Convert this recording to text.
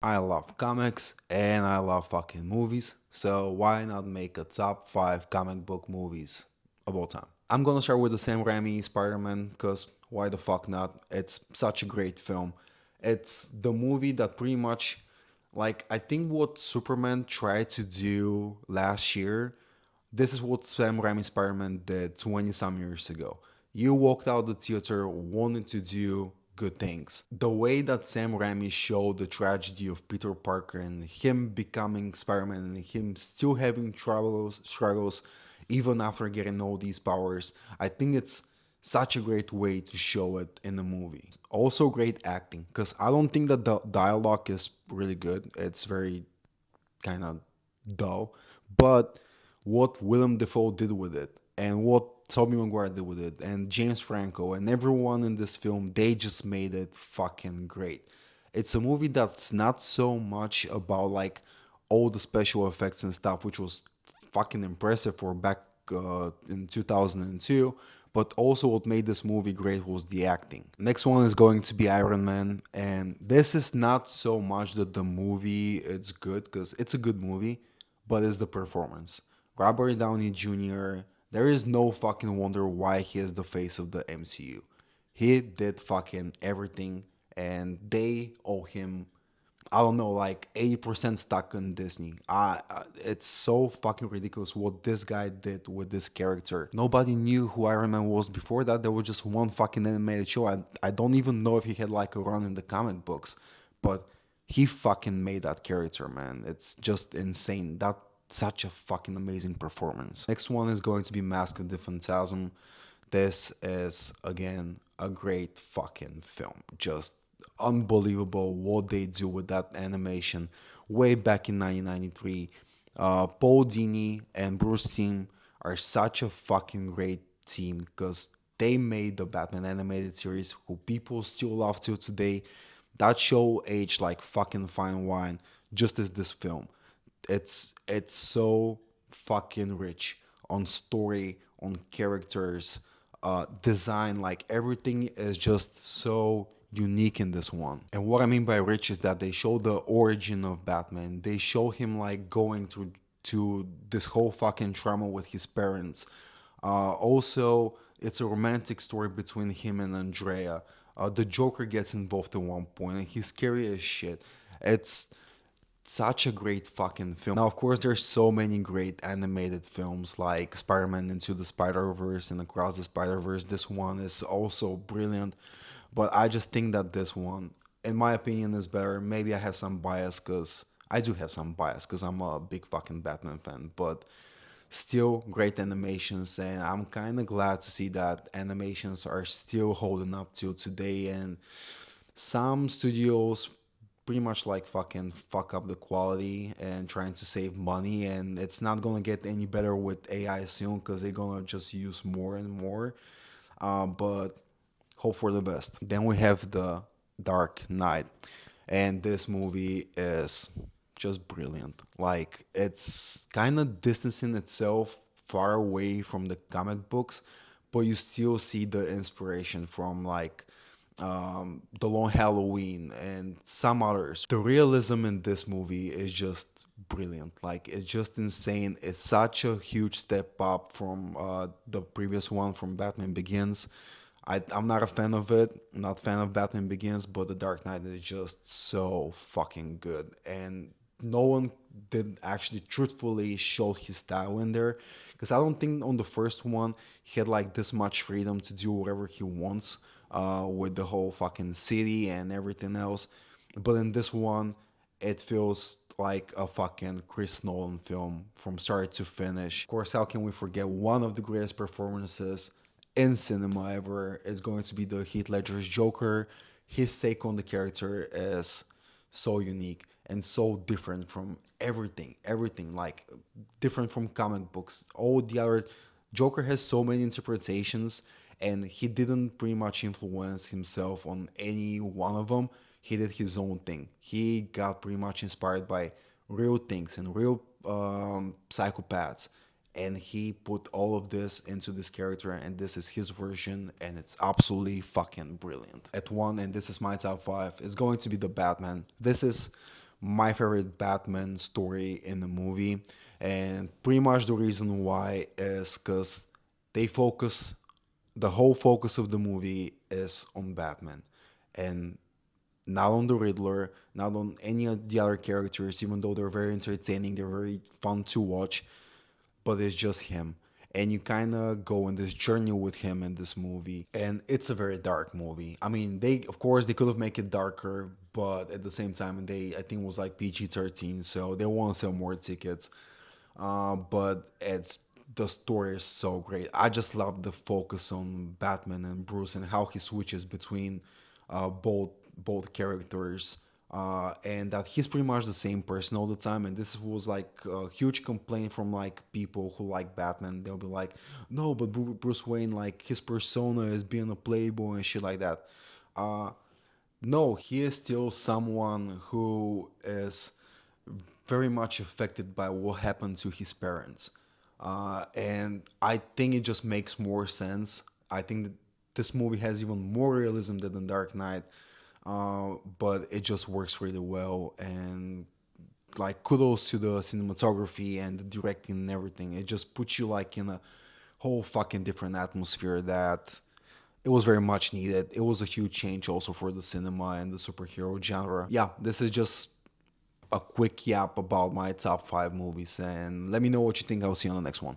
I love comics and I love fucking movies, so why not make a top 5 comic book movies of all time? I'm gonna start with the Sam Raimi Spider-Man, because why the fuck not? It's such a great film. It's the movie that pretty much, like, I think what Superman tried to do last year, this is what Sam Raimi Spider-Man did 20 some years ago. You walked out the theater wanting to do good things. The way that Sam Raimi showed the tragedy of Peter Parker and him becoming Spider-Man and him still having struggles even after getting all these powers, I think it's such a great way to show it in the movie. Also great acting, because I don't think that the dialogue is really good. It's very kind of dull. But what Willem Dafoe did with it, and what Tobey Maguire did with it, and James Franco, and everyone in this film, they just made it fucking great. It's a movie that's not so much about like all the special effects and stuff, which was fucking impressive for back in 2002. But also, what made this movie great was the acting. Next one is going to be Iron Man, and this is not so much that the movie it's good, because it's a good movie, but it's the performance. Robert Downey Jr. There is no fucking wonder why he is the face of the MCU. He did fucking everything, and they owe him, I don't know, like 80% stuck in Disney. It's so fucking ridiculous what this guy did with this character. Nobody knew who Iron Man was before that. There was just one fucking animated show. I don't even know if he had like a run in the comic books, but he fucking made that character, man. It's just insane. That such a fucking amazing performance. Next one is going to be Mask of the Phantasm. This is again a great fucking film. Just unbelievable what they do with that animation. Way back in 1993, Paul Dini and Bruce Timm are such a fucking great team, because they made the Batman animated series who people still love till today. That show aged like fucking fine wine, just as this film. It's so fucking rich on story, on characters, design. Like everything is just so unique in this one. And what I mean by rich is that they show the origin of Batman. They show him like going through to this whole fucking trauma with his parents. Also, it's a romantic story between him and Andrea. The Joker gets involved at one point, and he's scary as shit. It's such a great fucking film. Now, of course, there's so many great animated films like Spider-Man Into the Spider-Verse and Across the Spider-Verse. This one is also brilliant, but I just think that this one, in my opinion, is better. Maybe I have some bias, because I do have some bias because I'm a big fucking Batman fan, but still great animations, and I'm kind of glad to see that animations are still holding up till today. And some studios pretty much like fucking fuck up the quality and trying to save money, and it's not gonna get any better with AI soon, because they're gonna just use more and more. But hope for the best. Then we have the Dark Knight, and this movie is just brilliant. Like it's kind of distancing itself far away from the comic books, but you still see the inspiration from like the Long Halloween and some others. The realism in this movie is just brilliant. Like it's just insane. It's such a huge step up from the previous one, from Batman Begins. I'm not a fan of it. I'm not a fan of Batman Begins, but The Dark Knight is just so fucking good. And no one did actually truthfully show his style in there, because I don't think on the first one he had like this much freedom to do whatever he wants with the whole fucking city and everything else. But in this one, it feels like a fucking Chris Nolan film from start to finish. Of course, how can we forget one of the greatest performances in cinema ever? Is going to be the Heath Ledger's Joker. His take on the character is so unique and so different from everything like different from comic books. All the other Joker has so many interpretations, and he didn't pretty much influence himself on any one of them. He did his own thing. He got pretty much inspired by real things and real psychopaths, and he put all of this into this character, and this is his version, and it's absolutely fucking brilliant. At one, and this is my top five, is going to be the Batman. This is my favorite Batman story in the movie. And pretty much the reason why is because they focus, the whole focus of the movie is on Batman. And not on the Riddler, not on any of the other characters, even though they're very entertaining, they're very fun to watch, but it's just him. And you kind of go on this journey with him in this movie, and it's a very dark movie. I mean, they of course they could have made it darker, but at the same time, they I think it was like PG-13, so they want to sell more tickets. But it's the story is so great. I just love the focus on Batman and Bruce and how he switches between both characters, and that he's pretty much the same person all the time. And this was like a huge complaint from like people who like Batman. They'll be like, no, but Bruce Wayne, like his persona is being a playboy and shit like that. No, he is still someone who is very much affected by what happened to his parents. And I think it just makes more sense. I think that this movie has even more realism than The Dark Knight, but it just works really well. And like kudos to the cinematography and the directing and everything. It just puts you like in a whole fucking different atmosphere that it was very much needed. It was a huge change also for the cinema and the superhero genre. Yeah, this is just a quick yap about my top five movies, and let me know what you think. I'll see you on the next one.